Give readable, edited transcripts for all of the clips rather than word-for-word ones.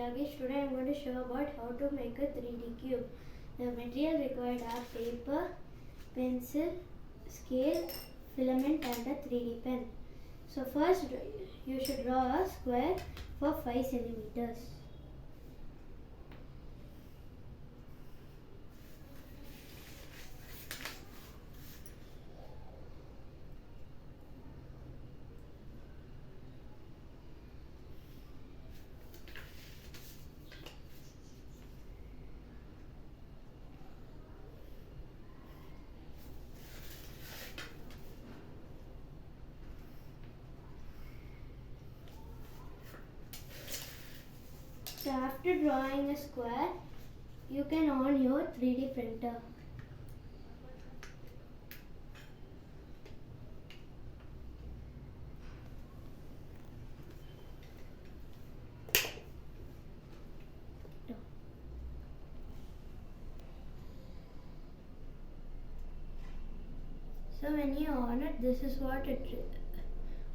Yagesh. Today I am going to show about how to make a 3D cube. The material required are paper, pencil, scale, filament and a 3D pen. So first you should draw a square for 5 centimeters. So after drawing a square, you can on your 3D printer. So when you on it, this is what it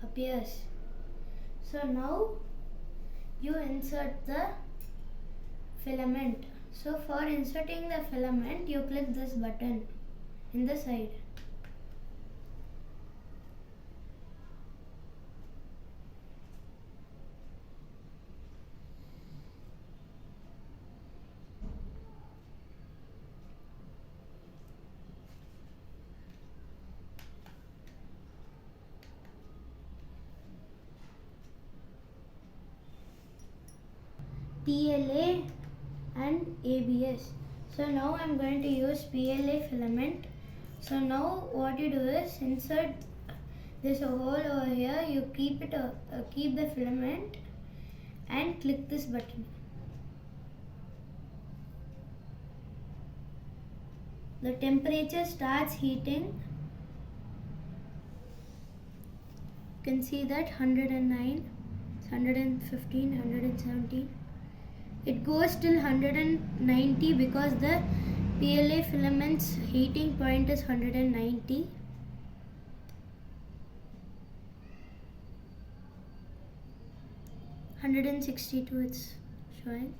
appears. So now you insert the filament. So for inserting the filament, you click this button in the side. PLA and ABS. So now I am going to use PLA filament. So now what you do is insert this hole over here. You keep it keep the filament and click this button. The temperature starts heating. You can see that 109, 115, 117. It goes till 190 because the PLA filament's heating point is 190. $162 it's showing.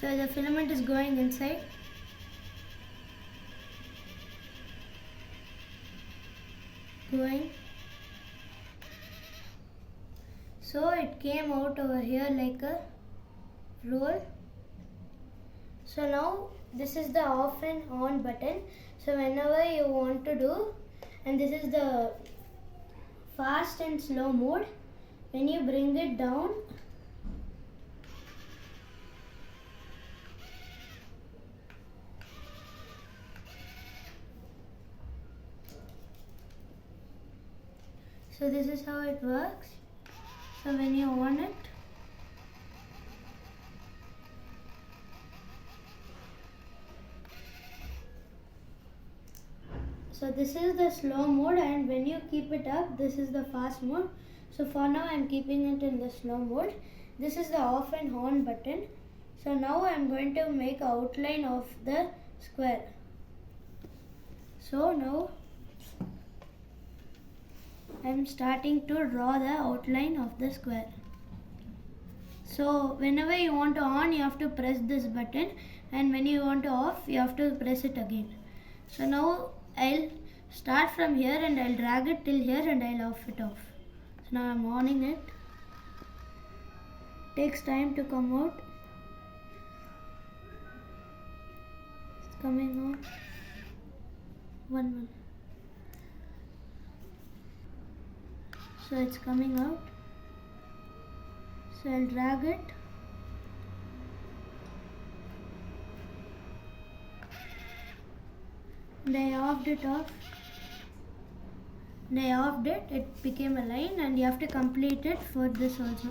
So the filament is going inside. Going. So it came out over here like a roll. So now this is the off and on button. So whenever you want to do, and this is the fast and slow mode. When you bring it down, so this is how it works. So when you on it, so this is the slow mode, and when you keep it up, this is the fast mode. So for now I am keeping it in the slow mode. This is the off and on button. So now I am going to make an outline of the square. So now I am starting to draw the outline of the square. So whenever you want to on, you have to press this button, and when you want to off, you have to press it again. So now I'll start from here and I'll drag it till here and I'll off it off. So now I'm onning it. Takes time to come out. It's coming out. One. So it's coming out. So I'll drag it. And I offed it off. And I offed it. It became a line, and you have to complete it for this also.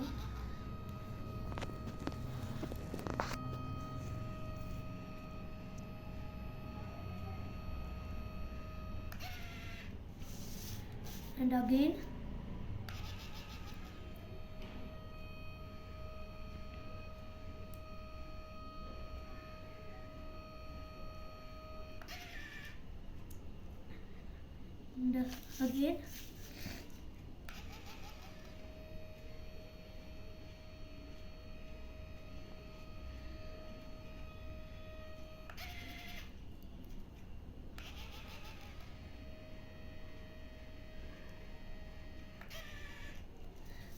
and again. And again.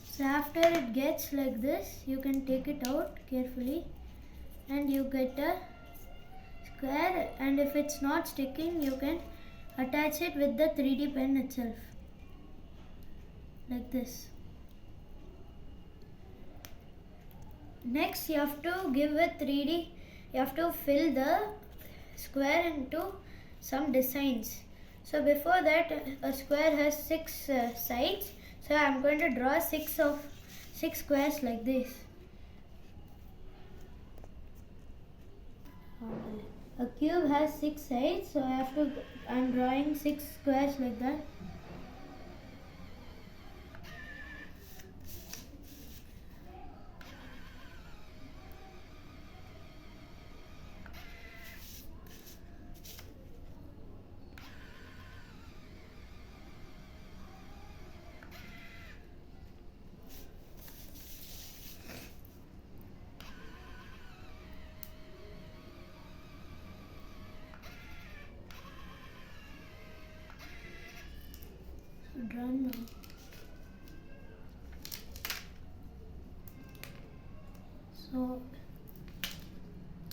So after it gets like this, you can take it out carefully and you get a square, and if it's not sticking, you can attach it with the 3D pen itself, like this. Next, you have to give a 3D, you have to fill the square into some designs. So before that, a square has 6 sides. So I'm going to draw 6 squares like this. A cube has 6 sides, so I'm drawing 6 squares like that. Done now. So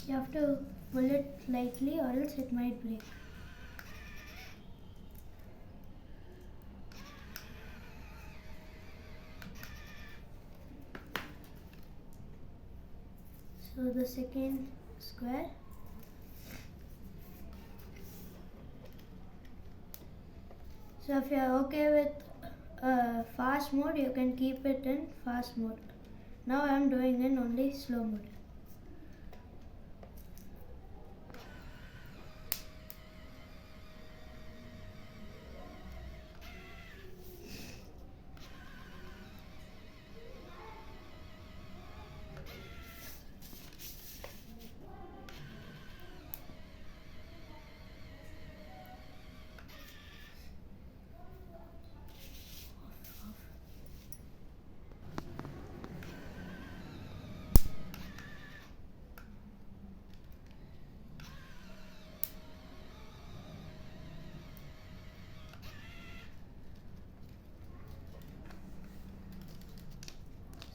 you have to pull it lightly or else it might break. So the second square. So if you are okay with fast mode, you can keep it in fast mode. Now I am doing in only slow mode.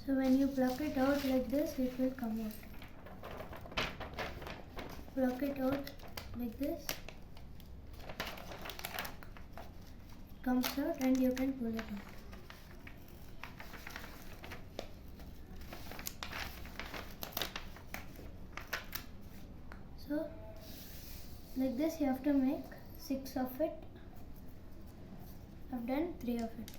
So when you pluck it out like this, it will come out. Pluck it out like this. Comes out and you can pull it out. So like this you have to make 6 of it. I've done 3 of it.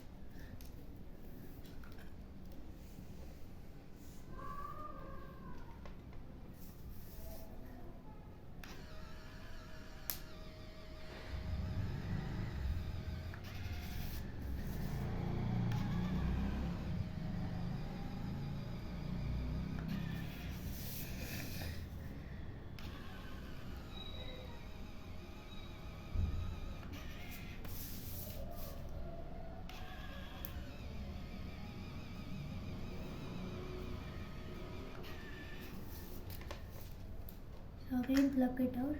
So again pluck it out.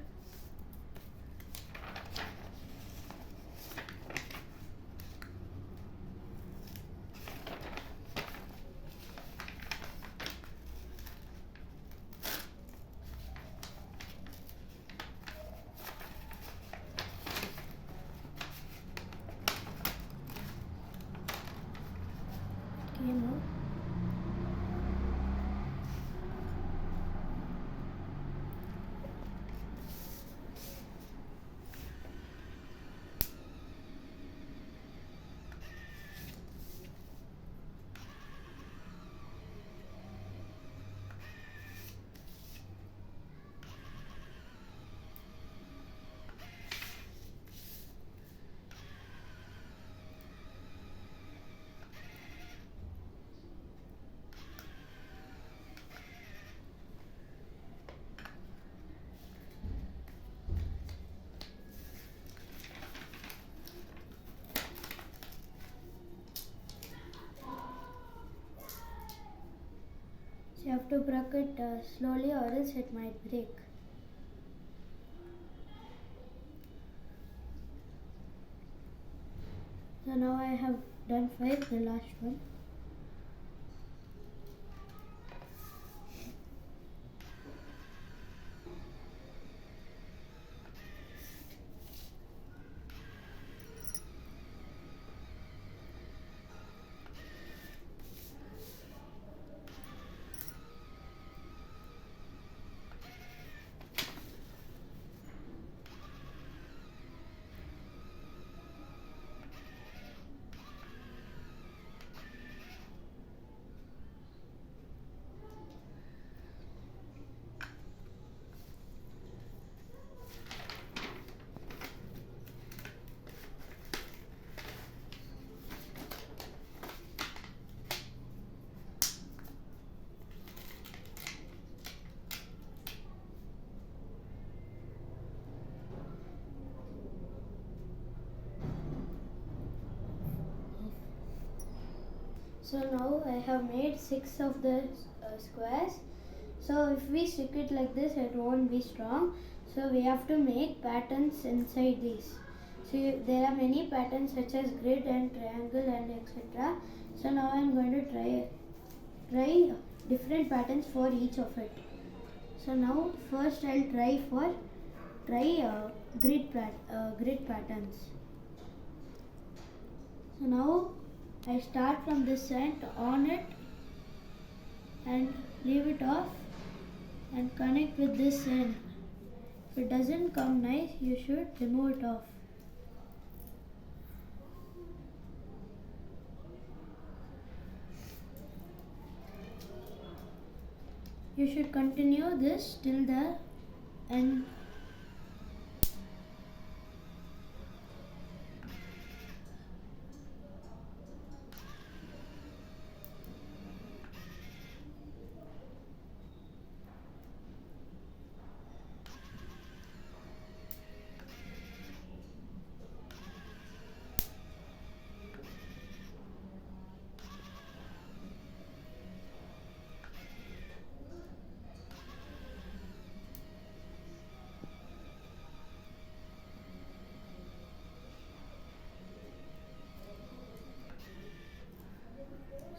Came out. So you have to break it slowly or else it might break. So now I have done 5, the last one. So now I have made 6 of the squares. So if we stick it like this, it won't be strong. So we have to make patterns inside these. So there are many patterns such as grid and triangle and etc. So now I am going to try different patterns for each of it. So now first I'll try grid patterns. So now I start from this end on it and leave it off and connect with this end. If it doesn't come nice, you should remove it off. You should continue this till the end.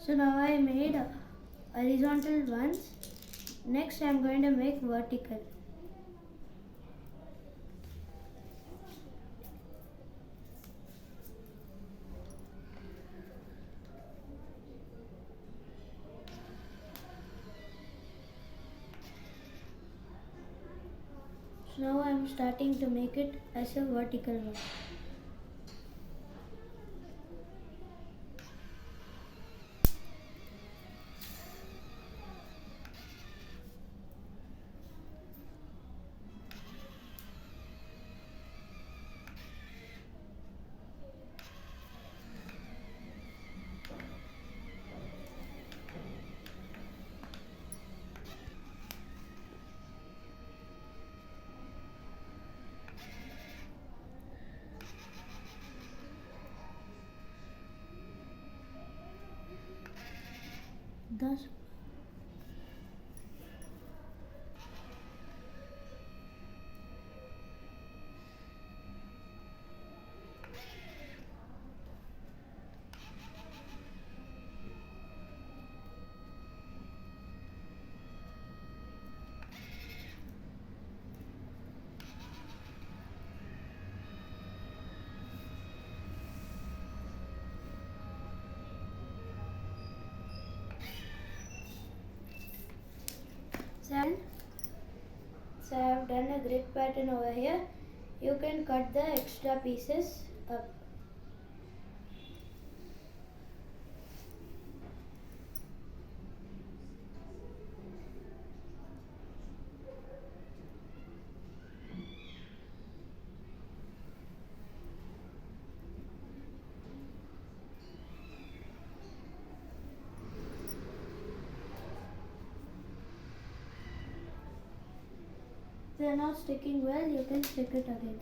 So now I made horizontal ones. Next I am going to make vertical. So now I am starting to make it as a vertical one. Thus So I have done a grid pattern over here. You can cut the extra pieces up. If they are not sticking well, you can stick it again.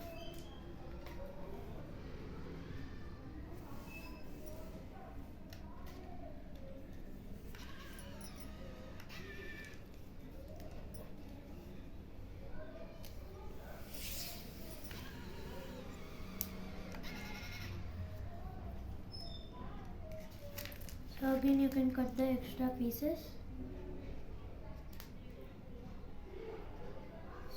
So again you can cut the extra pieces.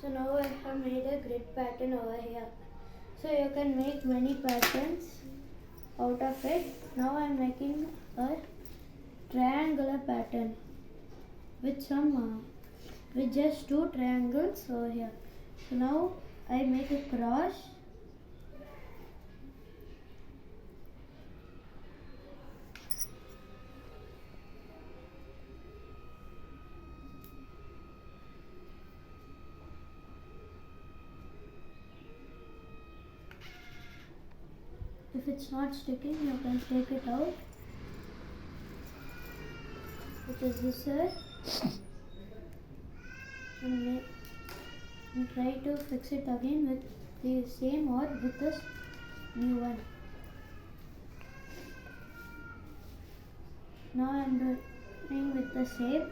So now I have made a grid pattern over here. So you can make many patterns out of it. Now I am making a triangular pattern with with just two triangles over here. So now I make a cross. If it's not sticking, you can take it out. It is this side. And try to fix it again with the same or with this new one. Now I am doing with the same.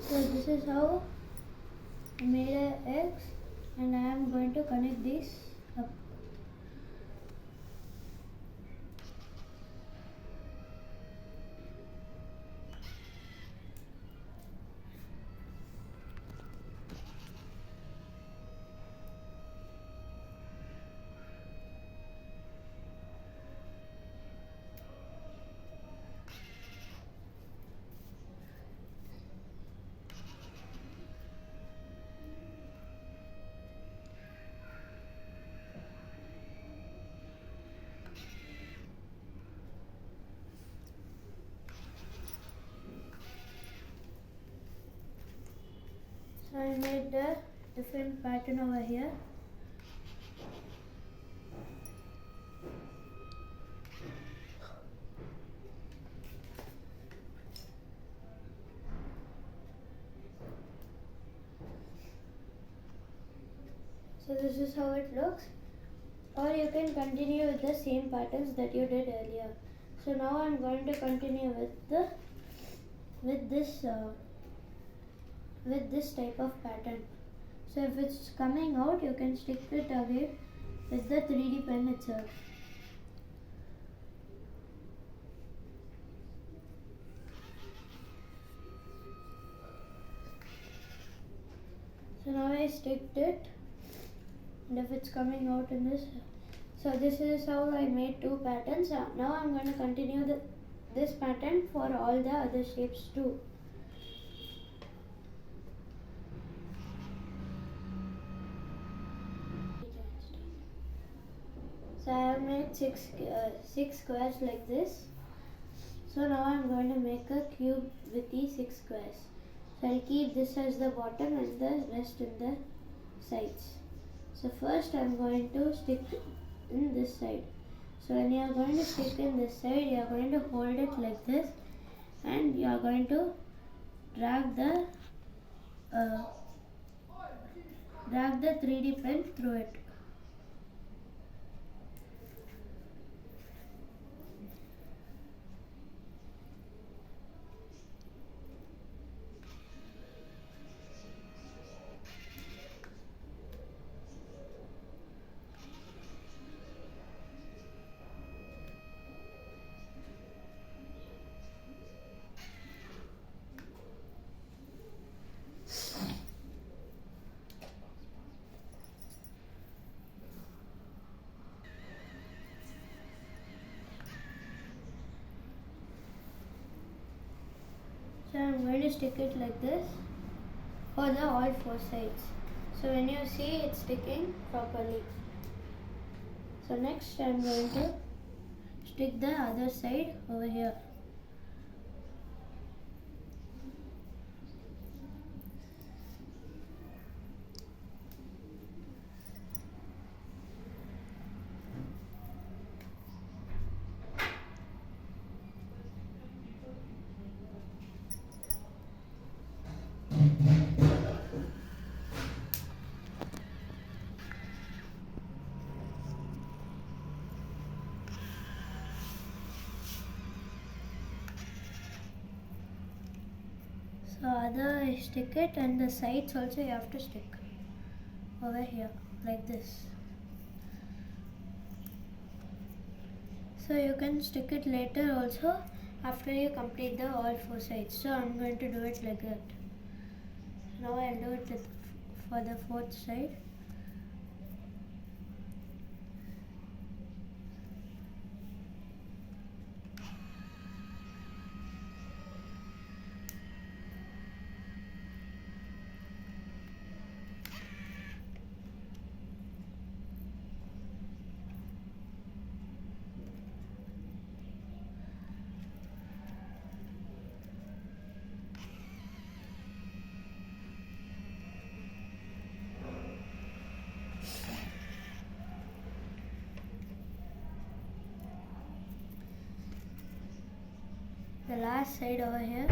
So this is how I made an X, and I am going to connect this up. So I made a different pattern over here. So this is how it looks. Or you can continue with the same patterns that you did earlier. So now I'm going to continue with this type of pattern. So if it's coming out, you can stick it again with the 3D pen itself. So now I sticked it, and if it's coming out in this, so this is how I made two patterns. Now I'm going to continue this pattern for all the other shapes too. So I have made six squares like this. So now I'm going to make a cube with these 6 squares. So I'll keep this as the bottom and the rest in the sides. So first I'm going to stick in this side. So when you are going to stick in this side, you are going to hold it like this, and you are going to drag the 3D pen through it. So I'm going to stick it like this for the all 4 sides. So when you see it's sticking properly. So next I'm going to stick the other side over here. So other I stick it, and the sides also you have to stick over here like this. So you can stick it later also after you complete the all four sides. So I'm going to do it like that. Now I'll do it for the fourth side. The last side over here.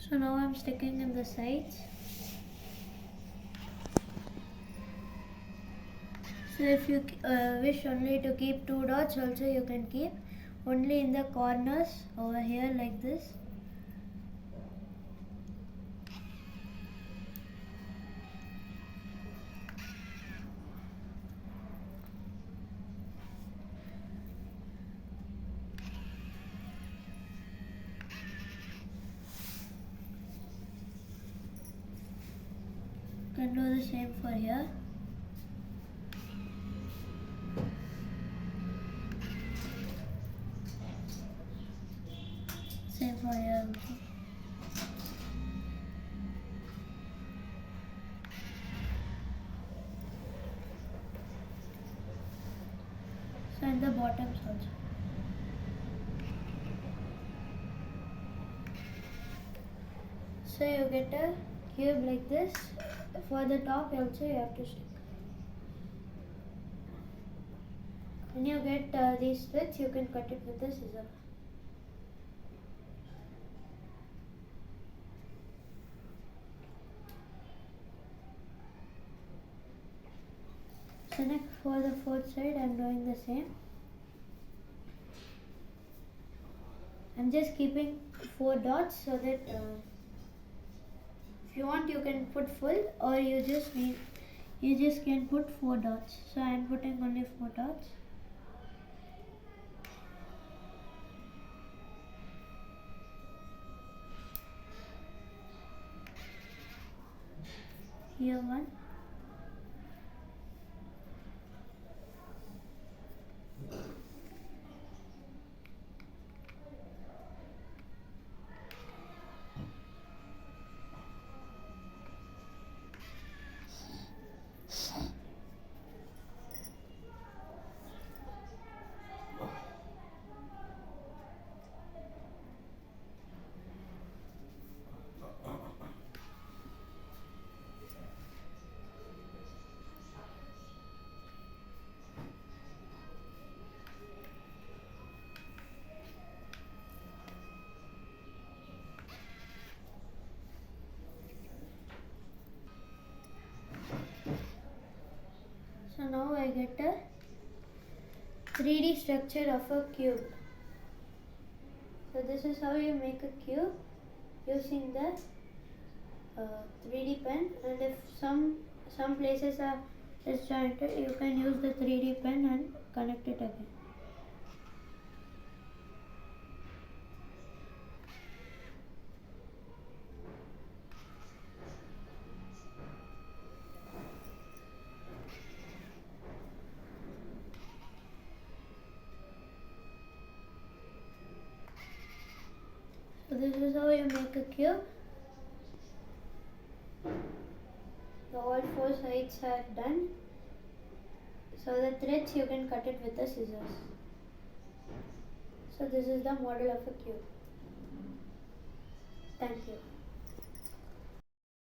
So now I'm sticking in the sides. So if you wish only to keep 2 dots also you can keep only in the corners over here like this. You can do the same for here. Same for here also. So in the bottoms also. So you get a cube like this. For the top also you have to stick. When you get these slits, you can cut it with a scissor. So next for the fourth side I am doing the same. I am just keeping 4 dots so that if you want you can put full, or you just can put 4 dots. So I am putting only 4 dots. Here one. So now I get a 3D structure of a cube. So this is how you make a cube using the 3D pen, and if some places are disjointed, you can use the 3D pen and connect it again. So this is how you make a cube. So all 4 sides are done. So the threads you can cut it with the scissors. So this is the model of a cube. Thank you.